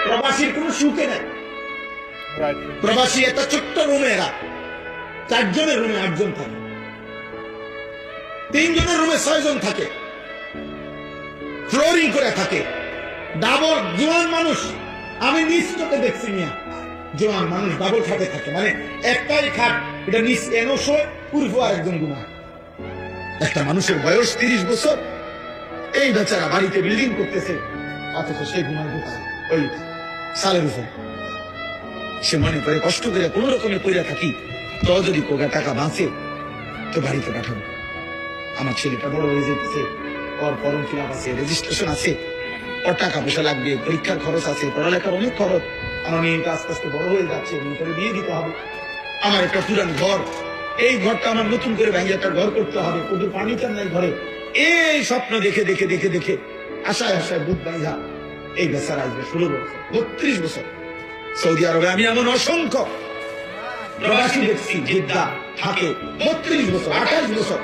প্রবাসীর কোন সুখে নাই। প্রবাসী একটা ছোট্ট রুমে এরা 4 জনের রুমে 8 জন থাকে, 3 জনের রুমে 6 জন থাকে, ফ্লোরিং করে থাকে, ডাবল জোয়ান মানুষ। আমি নিজ চোখে দেখছি মিয়া, জোয়ান মানুষ ডাবল খাটে থাকে, মানে একটাই খাট, এটা নিজ এনশো পূর্ব আরেকজন গুণা। একটা মানুষের বয়স 30 বছর, এই বেচারা বাড়িতে বিল্ডিং করতেছে, অথচ সেই গুণার কোথায়? ওই সালের উপর সে মনে করে কষ্ট করে কোন রকমে পয়রা থাকি, তো যদি কোগা টাকা বাঁচে তো বাড়িতে পাঠাবো। আমার ছেলেটা বড় হয়ে যেতেছে, ওর ফর্ম ফিল আপ আছে, রেজিস্ট্রেশন আছে, ওর টাকা পয়সা লাগবে, পরীক্ষার খরচ আছে, পড়ালেখার অনেক খরচ। আমার মেয়েটা আস্তে আস্তে বড় হয়ে যাচ্ছে, মেয়েটাকে বিয়ে দিতে হবে। আমার একটা পুরান ঘর, এই ঘরটা আমার নতুন করে ভেঙে একটা ঘর করতে হবে, ওদের ফার্নিচার নাই ঘরে। এই স্বপ্ন দেখে দেখে দেখে দেখে আশায় আশায় বুধ ভাইয়া এই বেচারা আসবে 16 বছর 32 বছর সৌদি আরবে। আমি এমন অসংখ্য প্রবাসী দেখছি, জিদ্দা থাকে 32 বছর 28 বছর।